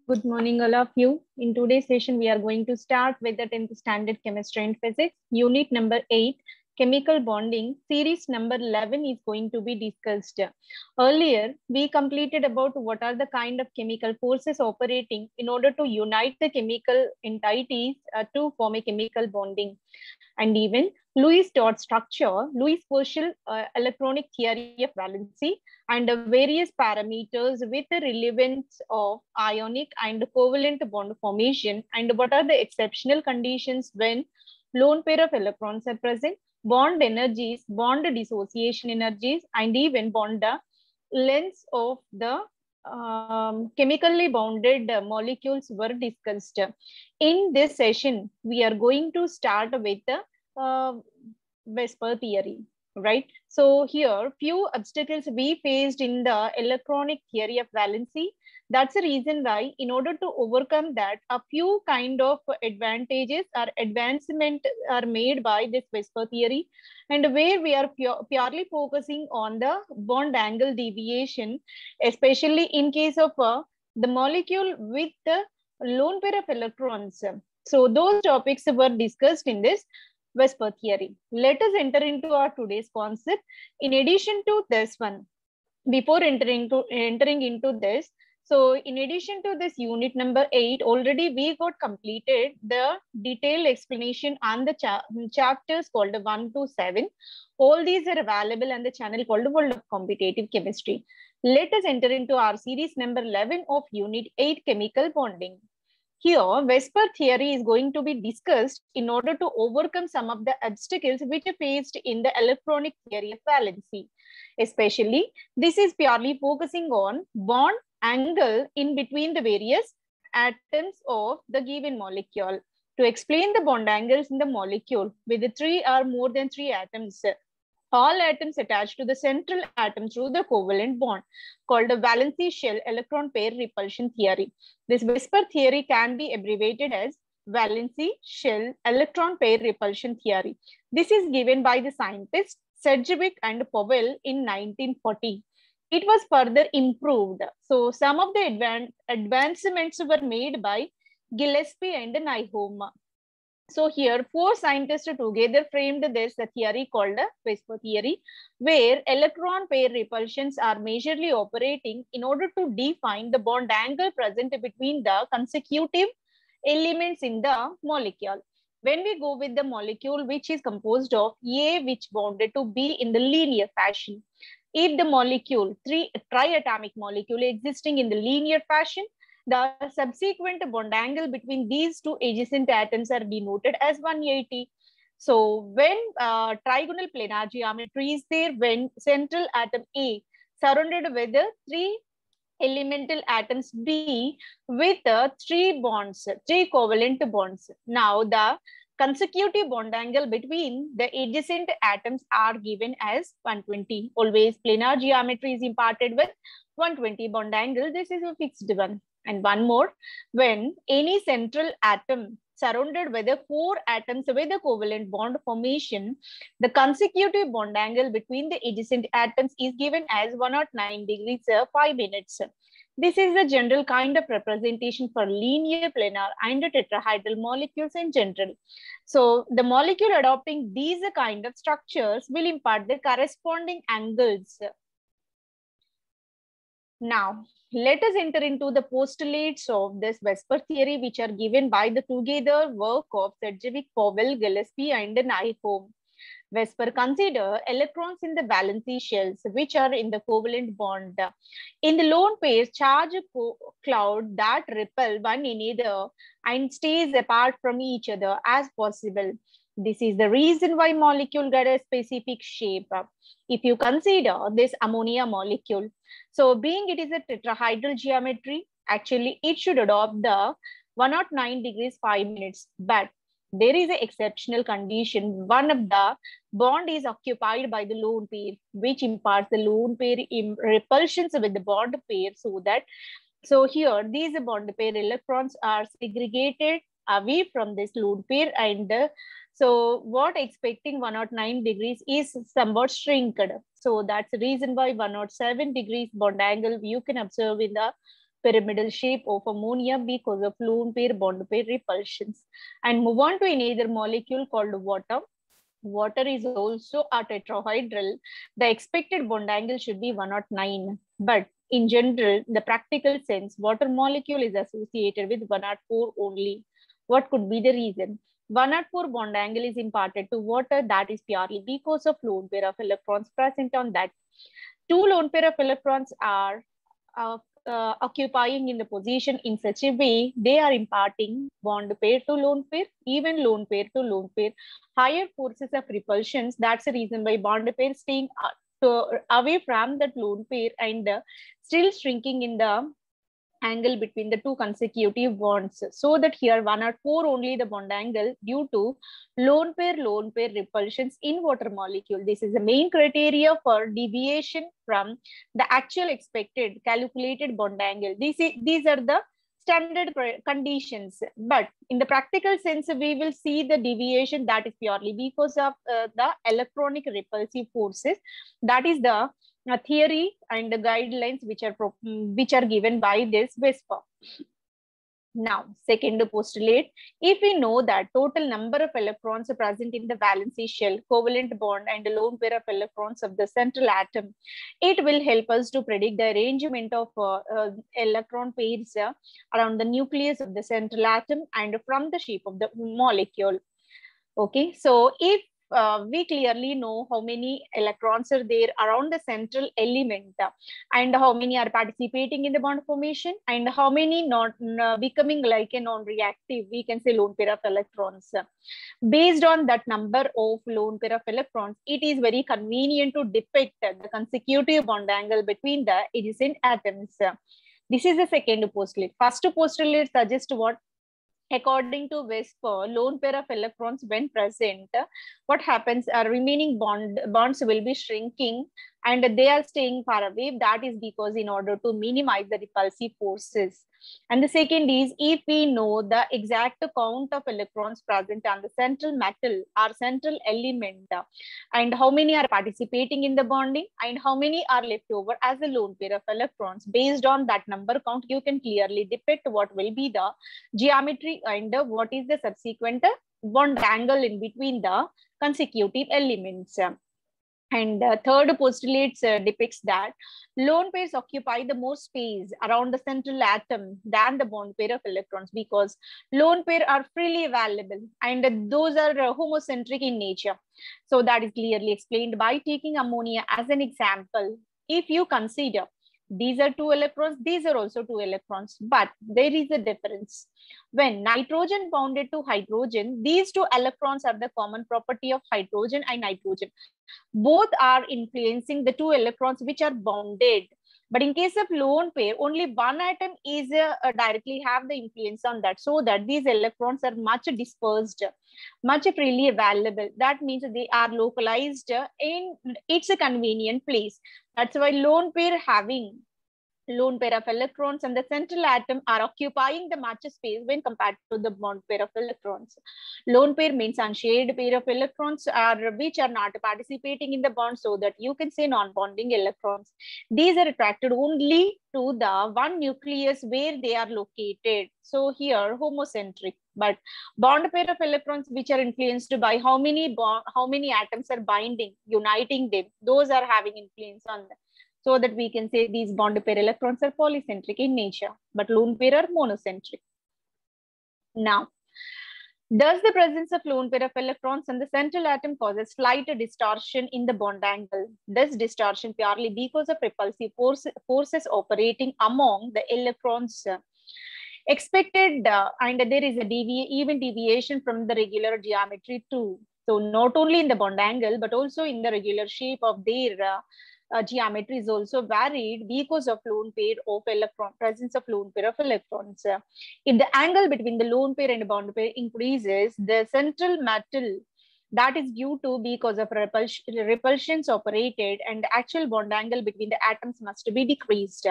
Good morning, all of you. In today's session, we are going to start with the 10th standard chemistry and physics, unit number 8, chemical bonding. Series number 11 is going to be discussed. Earlier, we completed about what are the kind of chemical forces operating in order to unite the chemical entities to form a chemical bonding. And even Lewis dot structure, Lewis partial electronic theory of valency, and various parameters with the relevance of ionic and covalent bond formation, and what are the exceptional conditions when lone pair of electrons are present, bond energies, bond dissociation energies, and even bond lengths of the chemically bounded molecules were discussed. In this session, we are going to start with the Vesper theory, right? So here, few obstacles we faced in the electronic theory of valency. That's the reason why, in order to overcome that, a few kind of advantages or advancement are made by this Vesper theory, and where we are purely focusing on the bond angle deviation, especially in case of the molecule with the lone pair of electrons. So those topics were discussed in this Vesper theory. Let us enter into our today's concept. In addition to this one, before entering into this, so in addition to this unit number 8, already we got completed the detailed explanation on the chapters called 1 to 7. All these are available on the channel called World of Competitive Chemistry. Let us enter into our series number 11 of unit 8, chemical bonding. Here, Vesper theory is going to be discussed in order to overcome some of the obstacles which are faced in the electronic theory of valency. Especially, this is purely focusing on bond angle in between the various atoms of the given molecule. To explain the bond angles in the molecule with the 3 or more than 3 atoms, all atoms attached to the central atom through the covalent bond, called the valency shell electron pair repulsion theory. This Vesper theory can be abbreviated as valency shell electron pair repulsion theory. This is given by the scientists Sedgwick and Powell in 1940. It was further improved. So some of the advancements were made by Gillespie and Nyholm. So here, 4 scientists together framed this theory called the Vesper theory, where electron pair repulsions are majorly operating in order to define the bond angle present between the consecutive elements in the molecule. When we go with the molecule which is composed of A which bonded to B in the linear fashion, if the molecule, triatomic molecule existing in the linear fashion, the subsequent bond angle between these 2 adjacent atoms are denoted as 180. So when trigonal planar geometry is there, when central atom A surrounded with the 3 elemental atoms B with 3 bonds, 3 covalent bonds. Now the consecutive bond angle between the adjacent atoms are given as 120. Always planar geometry is imparted with 120 bond angle. This is a fixed one. And one more, when any central atom surrounded with the 4 atoms with a covalent bond formation, the consecutive bond angle between the adjacent atoms is given as 109 degrees 5 minutes. This is the general kind of representation for linear, planar, and tetrahedral molecules in general. So the molecule adopting these kind of structures will impart the corresponding angles. Now, let us enter into the postulates of this Vesper theory, which are given by the together work of Sedgwick, Powell, Gillespie, and Nyholm. Vesper consider electrons in the valency shells, which are in the covalent bond. In the lone pair, charge cloud that repel one another and stays apart from each other as possible. This is the reason why molecule get a specific shape. If you consider this ammonia molecule, so being it is a tetrahedral geometry, actually it should adopt the 109 degrees 5 minutes, but there is an exceptional condition. One of the bond is occupied by the lone pair, which imparts the lone pair repulsions with the bond pair, so here these bond pair electrons are segregated away from this lone pair, and so what expecting 109 degrees is somewhat shrinked. So that's the reason why 107 degrees bond angle you can observe in the pyramidal shape of ammonia because of lone pair bond pair repulsions. And move on to another molecule called water. Water is also a tetrahedral. The expected bond angle should be 109. But in general, the practical sense, water molecule is associated with 104 only. What could be the reason? 104 bond angle is imparted to water. That is purely because of lone pair of electrons present on that. Two lone pair of electrons are occupying in the position in such a way they are imparting bond pair to lone pair, even lone pair to lone pair. Higher forces of repulsions, that's the reason why bond pair staying away from that lone pair and still shrinking in the angle between the two consecutive bonds. So that here 104 only the bond angle due to lone pair repulsions in water molecule. This is the main criteria for deviation from the actual expected calculated bond angle. These are the standard conditions, but in the practical sense we will see the deviation that is purely because of the electronic repulsive forces. That is the theory and the guidelines which are given by this VSEPR. Now, second postulate, if we know that total number of electrons are present in the valency shell, covalent bond and lone pair of electrons of the central atom, it will help us to predict the arrangement of electron pairs around the nucleus of the central atom and from the shape of the molecule. Okay, so if we clearly know how many electrons are there around the central element and how many are participating in the bond formation and how many not becoming like a non-reactive, we can say lone pair of electrons. Based on that number of lone pair of electrons, it is very convenient to depict the consecutive bond angle between the adjacent atoms. This is the second postulate. First postulate suggests what? According to VSEPR, lone pair of electrons when present, what happens? Remaining bonds will be shrinking and they are staying far away. That is because in order to minimize the repulsive forces. And the second is, if we know the exact count of electrons present on the central metal or central element and how many are participating in the bonding and how many are left over as a lone pair of electrons, based on that number count, you can clearly depict what will be the geometry and what is the subsequent bond angle in between the consecutive elements. And third postulate depicts that lone pairs occupy the more space around the central atom than the bond pair of electrons, because lone pair are freely available and those are homocentric in nature. So that is clearly explained by taking ammonia as an example. If you consider these are two electrons, these are also two electrons, but there is a difference. When nitrogen bonded to hydrogen, these two electrons are the common property of hydrogen and nitrogen. Both are influencing the two electrons which are bonded. But in case of lone pair, only one atom is directly have the influence on that, so that these electrons are much dispersed, much freely available. That means they are localized in it's a convenient place. That's why lone pair having lone pair of electrons and the central atom are occupying the much space when compared to the bond pair of electrons. Lone pair means unshared pair of electrons which are not participating in the bond, so that you can say non-bonding electrons. These are attracted only to the one nucleus where they are located. So here homocentric. But bond pair of electrons which are influenced by how many atoms are binding, uniting them, those are having influence on them. So that we can say these bond pair electrons are polycentric in nature, but lone pair are monocentric. Now, does the presence of lone pair of electrons on the central atom cause a slight distortion in the bond angle? This distortion purely because of repulsive forces operating among the electrons expected, and there is a even deviation from the regular geometry too. So not only in the bond angle, but also in the regular shape of their geometry is also varied because of lone pair of presence of lone pair of electrons. If the angle between the lone pair and bond pair increases, the central metal, that is due to because of repulsions operated, and the actual bond angle between the atoms must be decreased.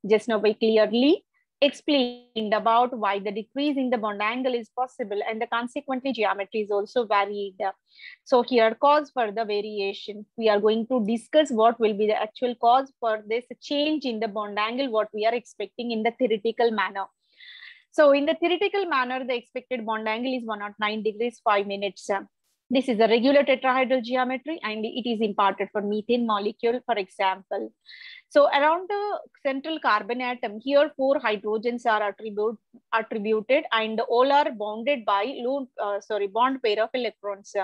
Just now we clearly explained about why the decrease in the bond angle is possible, and the consequently geometry is also varied. So here, cause for the variation. We are going to discuss what will be the actual cause for this change in the bond angle, what we are expecting in the theoretical manner. So in the theoretical manner, the expected bond angle is 109 degrees 5 minutes. This is a regular tetrahedral geometry, and it is imparted for methane molecule, for example. So around the central carbon atom, here 4 hydrogens are attributed, and all are bounded by bond pair of electrons.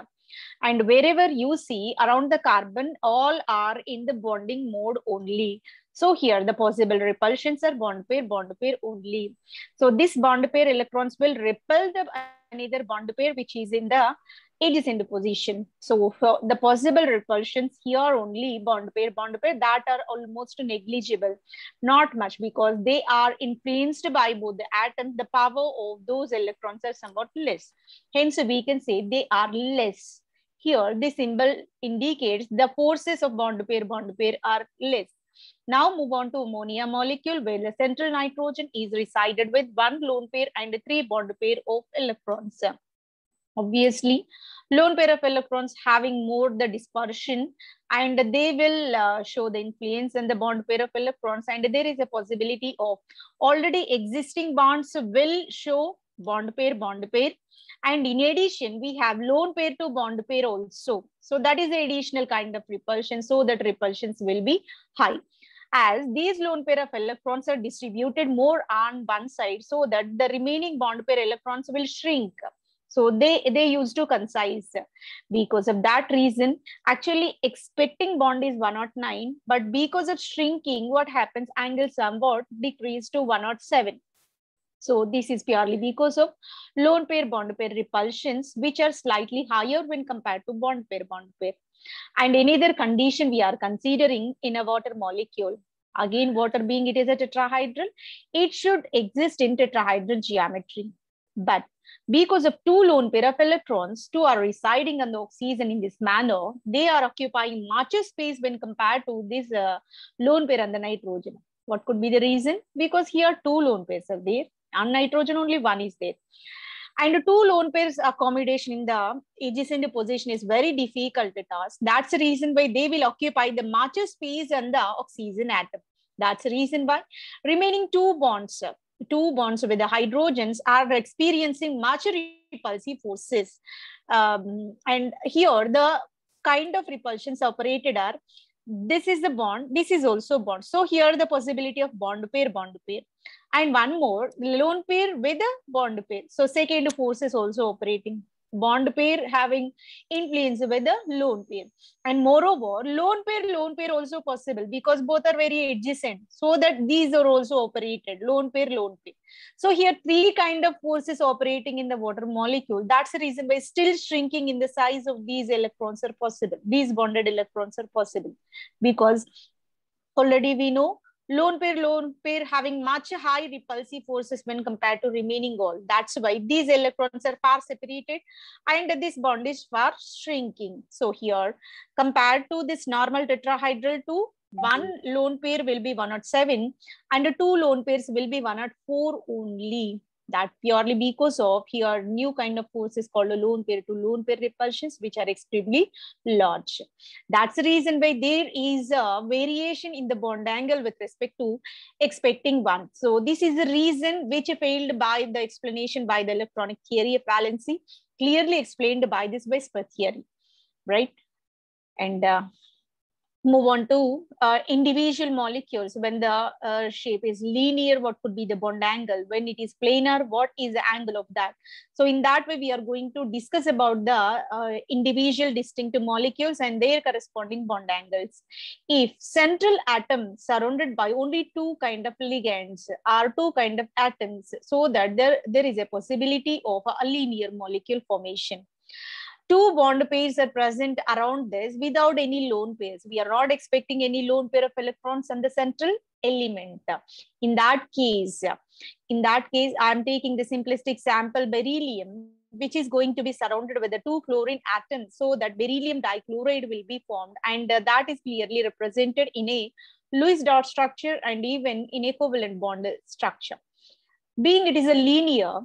And wherever you see around the carbon, all are in the bonding mode only. So here the possible repulsions are bond pair only. So this bond pair electrons will repel the another bond pair which is in the adjacent position. So for the possible repulsions here only bond pair that are almost negligible, not much, because they are influenced by both the atoms. The power of those electrons are somewhat less. Hence, we can say they are less. Here, this symbol indicates the forces of bond pair are less. Now move on to ammonia molecule, where the central nitrogen is resided with 1 lone pair and 3 bond pair of electrons. Obviously, lone pair of electrons having more the dispersion, and they will show the influence in the bond pair of electrons, and there is a possibility of already existing bonds will show bond pair, and in addition we have lone pair to bond pair also. So that is the additional kind of repulsion, so that repulsions will be high, as these lone pair of electrons are distributed more on one side, so that the remaining bond pair electrons will shrink. So they used to concise. Because of that reason, actually expecting bond is 109, but because of shrinking, what happens? Angle somewhat decreased to 107. So this is purely because of lone pair bond pair repulsions, which are slightly higher when compared to bond pair. And any other condition we are considering in a water molecule. Again, water being it is a tetrahedral, it should exist in tetrahedral geometry. But because of 2 lone pair of electrons, 2 are residing on the oxygen in this manner, they are occupying much space when compared to this lone pair and the nitrogen. What could be the reason? Because here 2 lone pairs are there, and nitrogen only 1 is there. And 2 lone pairs accommodation in the adjacent position is very difficult task. That's the reason why they will occupy the much space on the oxygen atom. That's the reason why remaining 2 bonds with the hydrogens are experiencing much repulsive forces. And here the kind of repulsions operated are, this is the bond, this is also bond. So here the possibility of bond pair. And one more, lone pair with a bond pair. So second force is also operating. Bond pair having influence with the lone pair. And moreover, lone pair also possible, because both are very adjacent. So that these are also operated, lone pair. So here 3 kind of forces operating in the water molecule. That's the reason why still shrinking in the size of these electrons are possible. These bonded electrons are possible, because already we know lone pair having much high repulsive forces when compared to remaining all. That's why these electrons are far separated and this bond is far shrinking. So here, compared to this normal tetrahedral, 1 lone pair will be 107 and 2 lone pairs will be 104 only. That purely because of here new kind of forces called a lone pair to lone pair repulsions, which are extremely large. That's the reason why there is a variation in the bond angle with respect to expecting one. So this is the reason which failed by the explanation by the electronic theory of valency, clearly explained by this by Spur theory, right? And move on to individual molecules. When the shape is linear, what could be the bond angle? When it is planar, what is the angle of that? So in that way, we are going to discuss about the individual distinct molecules and their corresponding bond angles. If central atom surrounded by only 2 kind of ligands are 2 kind of atoms, so that there is a possibility of a linear molecule formation. 2 bond pairs are present around this without any lone pairs. We are not expecting any lone pair of electrons on the central element. In that case, I am taking the simplistic sample beryllium, which is going to be surrounded with the 2 chlorine atoms, so that beryllium dichloride will be formed, and that is clearly represented in a Lewis dot structure and even in a covalent bond structure. Being it is a linear,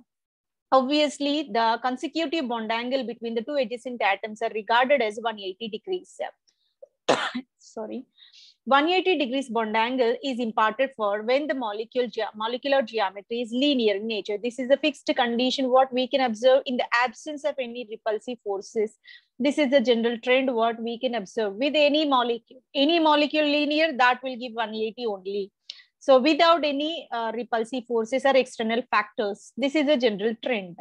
obviously the consecutive bond angle between the two adjacent atoms are regarded as 180 degrees. Sorry. 180 degrees bond angle is imparted for when the molecular geometry is linear in nature. This is a fixed condition what we can observe in the absence of any repulsive forces. This is the general trend what we can observe with any molecule. Any molecule linear, that will give 180 only. So without any repulsive forces or external factors, this is a general trend,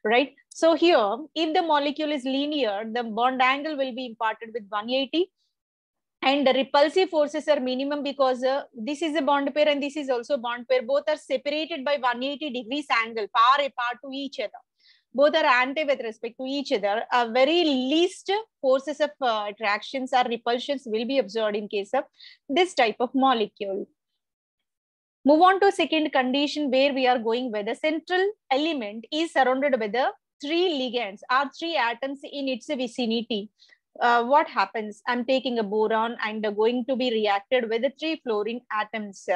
right? So here, if the molecule is linear, the bond angle will be imparted with 180. And the repulsive forces are minimum because this is a bond pair and this is also bond pair. Both are separated by 180 degrees angle, far apart to each other. Both are anti with respect to each other. A very least forces of attractions or repulsions will be observed in case of this type of molecule. Move on to second condition where we are going where the central element is surrounded by the three ligands or three atoms in its vicinity. What happens? I'm taking a boron and going to be reacted with the three fluorine atoms.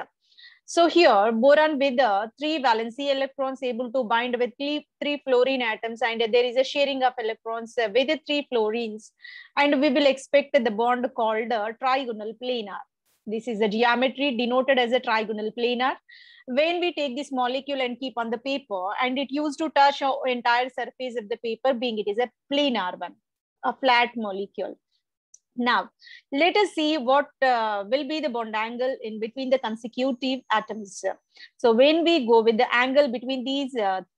So here, boron with the three valency electrons able to bind with three fluorine atoms, and there is a sharing of electrons with the three fluorines, and we will expect the bond called trigonal planar. This is the geometry denoted as a trigonal planar. When we take this molecule and keep on the paper, and it used to touch our entire surface of the paper, being it is a planar one, a flat molecule. Now, let us see what will be the bond angle in between the consecutive atoms. So when we go with the angle between these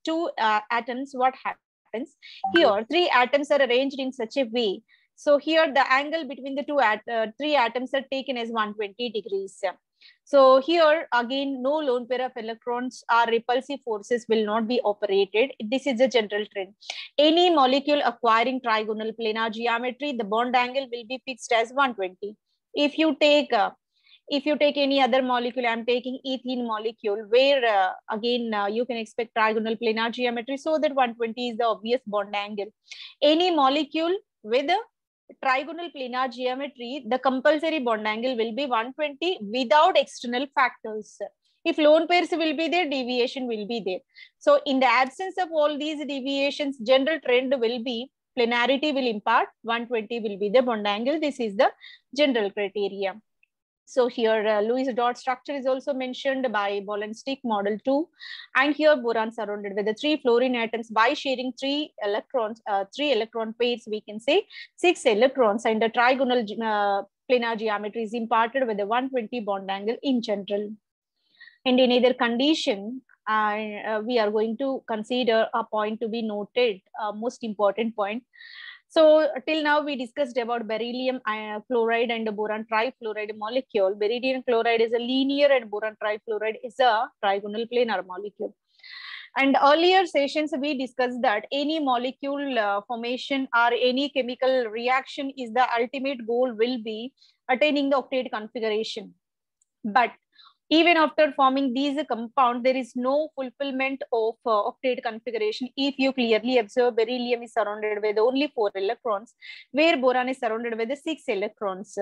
two atoms, what happens? Here, three atoms are arranged in such a way. So here the angle between the three atoms are taken as 120 degrees. So here again, no lone pair of electrons or repulsive forces will not be operated. This is a general trend. Any molecule acquiring trigonal planar geometry, the bond angle will be fixed as 120. If you take any other molecule, I'm taking ethene molecule, where again you can expect trigonal planar geometry, so that 120 is the obvious bond angle. Any molecule with a trigonal planar geometry, the compulsory bond angle will be 120 without external factors. If lone pairs will be there, deviation will be there. So in the absence of all these deviations, general trend will be planarity will impart, 120 will be the bond angle. This is the general criteria. So here Lewis dot structure is also mentioned by Bolenstick model 2. And here boron surrounded with the three fluorine atoms by sharing three electrons, three electron pairs, we can say 6 electrons, and the trigonal planar geometry is imparted with the 120 bond angle in general. And in either condition, we are going to consider a point to be noted, most important point. So till now we discussed about beryllium fluoride and the boron trifluoride molecule. Beryllium chloride is a linear and boron trifluoride is a trigonal planar molecule. And earlier sessions we discussed that any molecule formation or any chemical reaction is the ultimate goal will be attaining the octet configuration. But even after forming these compounds, there is no fulfillment of octet configuration. If you clearly observe, beryllium is surrounded with only 4 electrons, where boron is surrounded with 6 electrons.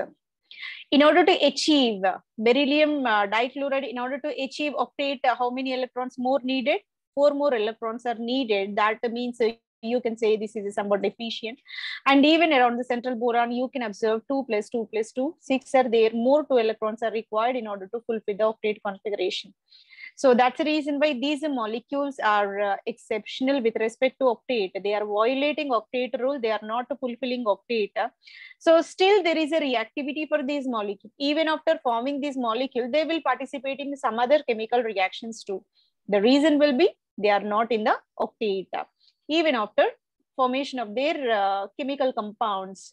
In order to achieve beryllium difluoride, in order to achieve octet, how many electrons more needed? 4 more electrons are needed. That means you can say this is somewhat deficient. And even around the central boron, you can observe 2 plus 2 plus 2, 6 are there. More 2 electrons are required in order to fulfill the octet configuration. So that's the reason why these molecules are exceptional with respect to octet. They are violating octet rule. They are not fulfilling octet. So still there is a reactivity for these molecules. Even after forming this molecule, they will participate in some other chemical reactions too. The reason will be they are not in the octet, even after formation of their chemical compounds.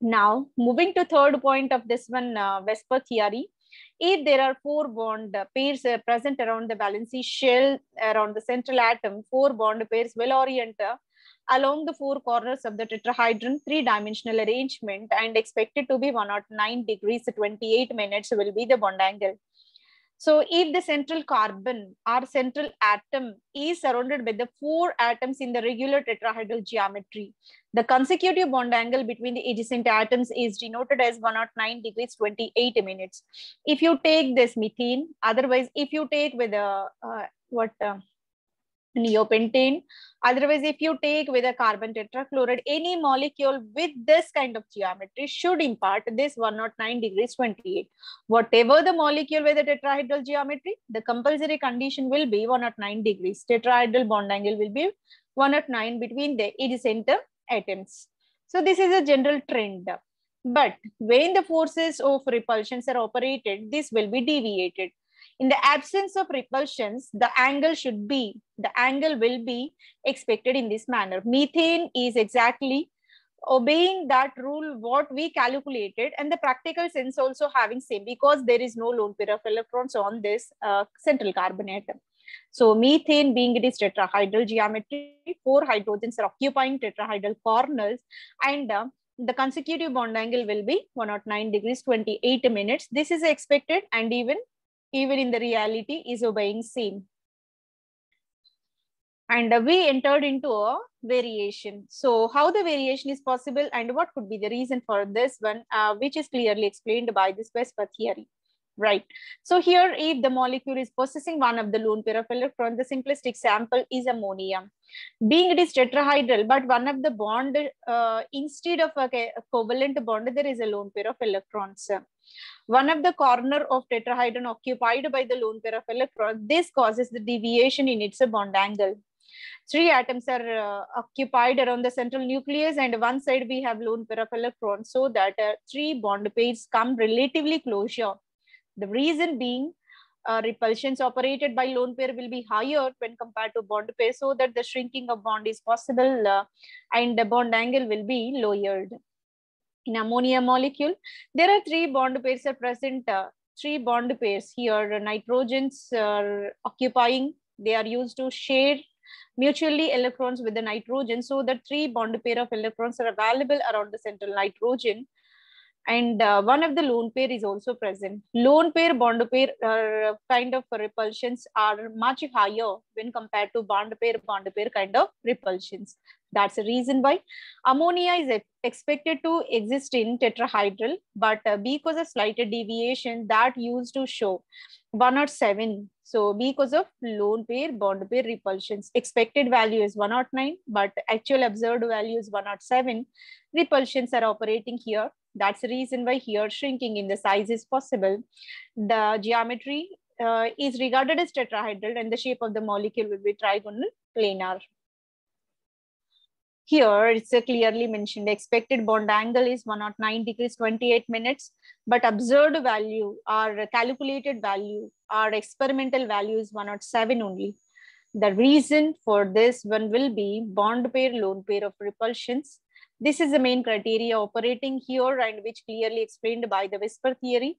Now, moving to third point of this one, VSEPR theory. If there are 4 bond pairs present around the valency shell, around the central atom, 4 bond pairs will orient along the 4 corners of the tetrahedron, 3-dimensional arrangement, and expected to be 109 degrees, 28 minutes will be the bond angle. So if the central carbon or central atom is surrounded by the 4 atoms in the regular tetrahedral geometry, the consecutive bond angle between the adjacent atoms is denoted as 109 degrees 28 minutes. If you take this methane, otherwise if you take with a neopentane, otherwise if you take with a carbon tetrachloride, any molecule with this kind of geometry should impart this 109 degrees 28. Whatever the molecule with the tetrahedral geometry, the compulsory condition will be 109 degrees. Tetrahedral bond angle will be 109 between the adjacent atoms. So this is a general trend. But when the forces of repulsions are operated, this will be deviated. In the absence of repulsions, the angle will be expected in this manner. Methane is exactly obeying that rule what we calculated, and the practical sense also having same, because there is no lone pair of electrons on this central carbon atom. So methane, being it is tetrahedral geometry, 4 hydrogens are occupying tetrahedral corners, and the consecutive bond angle will be 109 degrees 28 minutes. This is expected, and even in the reality is obeying same. And we entered into a variation. So how the variation is possible and what could be the reason for this one, which is clearly explained by this VSEPR theory, right? So here, if the molecule is possessing one of the lone pair of electrons, the simplest example is ammonia. Being it is tetrahedral, but one of the bond, instead of a covalent bond, there is a lone pair of electrons. One of the corner of tetrahedron occupied by the lone pair of electrons, this causes the deviation in its bond angle. 3 atoms are occupied around the central nucleus, and one side we have lone pair of electrons, so that 3 bond pairs come relatively closer. The reason being, repulsions operated by lone pair will be higher when compared to bond pair, so that the shrinking of bond is possible, and the bond angle will be lowered. In ammonia molecule, there are 3 bond pairs are present. 3 bond pairs here, nitrogens are occupying. They are used to share mutually electrons with the nitrogen, so that 3 bond pair of electrons are available around the central nitrogen, and one of the lone pair is also present. Lone pair, bond pair kind of repulsions are much higher when compared to bond pair kind of repulsions. That's the reason why ammonia is expected to exist in tetrahedral, but because of slight deviation that used to show 107. So because of lone pair, bond pair repulsions, expected value is 109, but actual observed value is 107. Repulsions are operating here. That's the reason why here shrinking in the size is possible. The geometry is regarded as tetrahedral, and the shape of the molecule will be trigonal planar. Here it's clearly mentioned the expected bond angle is 109 degrees 28 minutes, but observed value or calculated value or experimental value is 107 only. The reason for this one will be bond pair, lone pair of repulsions. This is the main criteria operating here, and which clearly explained by the VSEPR theory.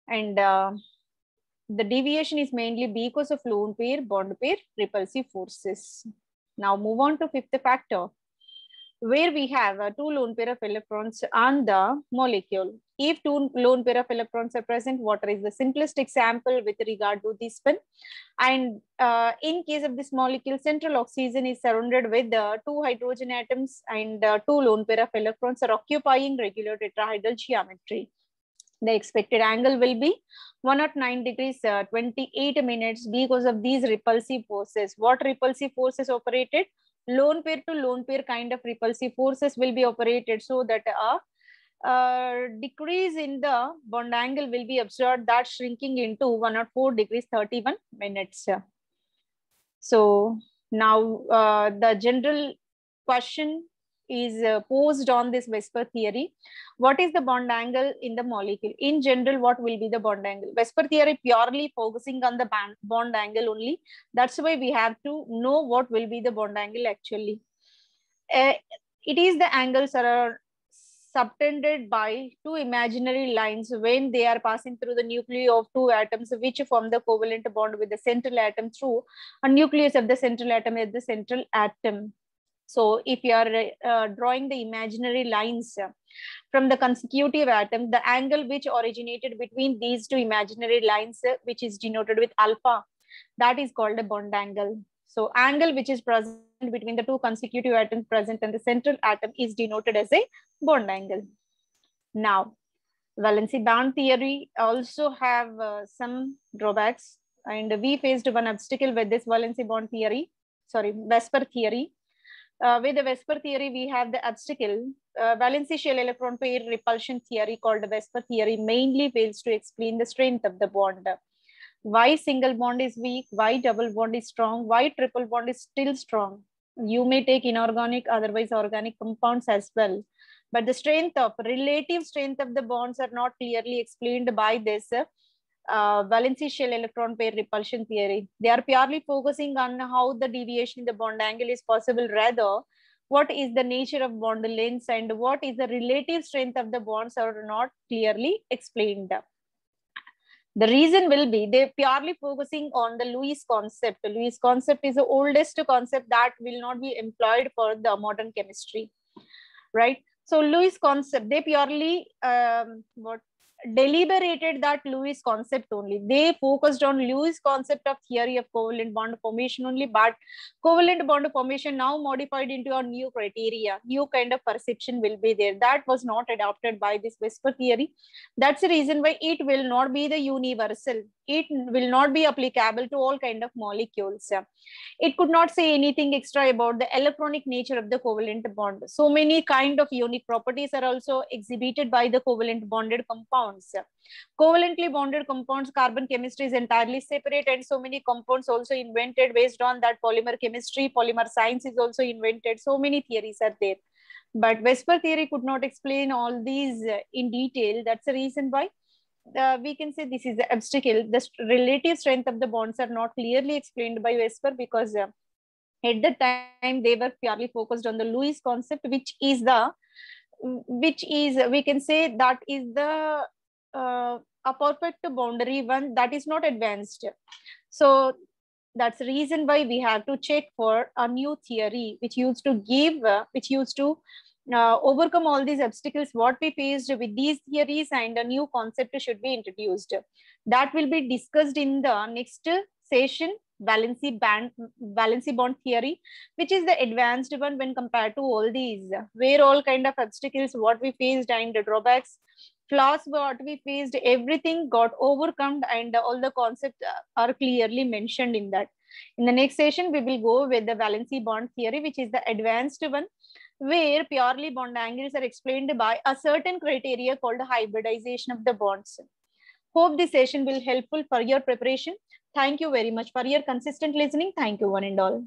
And the deviation is mainly because of lone pair, bond pair, repulsive forces. Now move on to 5th factor, where we have 2 lone pair of electrons on the molecule. If 2 lone pair of electrons are present, water is the simplest example with regard to this one. And in case of this molecule, central oxygen is surrounded with 2 hydrogen atoms, and 2 lone pair of electrons are occupying regular tetrahedral geometry. The expected angle will be 109 degrees 28 minutes because of these repulsive forces. What repulsive forces operated? Lone pair to lone pair kind of repulsive forces will be operated, so that a decrease in the bond angle will be observed, that shrinking into 104 degrees 31 minutes. So now the general question is posed on this VSEPR theory. What is the bond angle in the molecule? In general, what will be the bond angle? VSEPR theory purely focusing on the bond angle only. That's why we have to know what will be the bond angle actually. It is the angles are subtended by 2 imaginary lines when they are passing through the nuclei of 2 atoms, which form the covalent bond with the central atom through a nucleus of the central atom at the central atom. So if you are drawing the imaginary lines from the consecutive atom, the angle which originated between these two imaginary lines, which is denoted with alpha, that is called a bond angle. So angle which is present between the two consecutive atoms present in the central atom is denoted as a bond angle. Now, valency band theory also have some drawbacks, and we faced one obstacle with this valency bond theory, sorry, VSEPR theory. With the VSEPR theory, we have the obstacle. Valency shell electron pair repulsion theory called the VSEPR theory mainly fails to explain the strength of the bond. Why single bond is weak, why double bond is strong, why triple bond is still strong. You may take inorganic, otherwise organic compounds as well. But the relative strength of the bonds are not clearly explained by this valency shell electron pair repulsion theory. They are purely focusing on how the deviation in the bond angle is possible. Rather, what is the nature of bond lengths and what is the relative strength of the bonds are not clearly explained. The reason will be they purely focusing on the Lewis concept. The Lewis concept is the oldest concept that will not be employed for the modern chemistry, right? So Lewis concept, they purely deliberated that Lewis concept only. They focused on Lewis concept of theory of covalent bond formation only, but covalent bond formation now modified into a new criteria, new kind of perception will be there. That was not adopted by this VSEPR theory. That's the reason why it will not be the universal. It will not be applicable to all kind of molecules. It could not say anything extra about the electronic nature of the covalent bond. So many kind of unique properties are also exhibited by the covalent bonded compounds. Covalently bonded compounds, carbon chemistry is entirely separate, and so many compounds also invented based on that. Polymer chemistry, polymer science is also invented. So many theories are there. But VSEPR theory could not explain all these in detail. That's the reason why we can say this is the obstacle. The relative strength of the bonds are not clearly explained by VSEPR because at the time they were purely focused on the Lewis concept, which is we can say that is the a perfect boundary one that is not advanced. So that's the reason why we have to check for a new theory which used to overcome all these obstacles what we faced with these theories, and a new concept should be introduced. That will be discussed in the next session, valency bond theory, which is the advanced one when compared to all these, where all kind of obstacles what we faced and the drawbacks, flaws what we faced, everything got overcome, and all the concepts are clearly mentioned in that. In the next session, we will go with the valency bond theory, which is the advanced one, where purely bond angles are explained by a certain criteria called hybridization of the bonds. Hope this session will helpful for your preparation. Thank you very much for your consistent listening. Thank you one and all.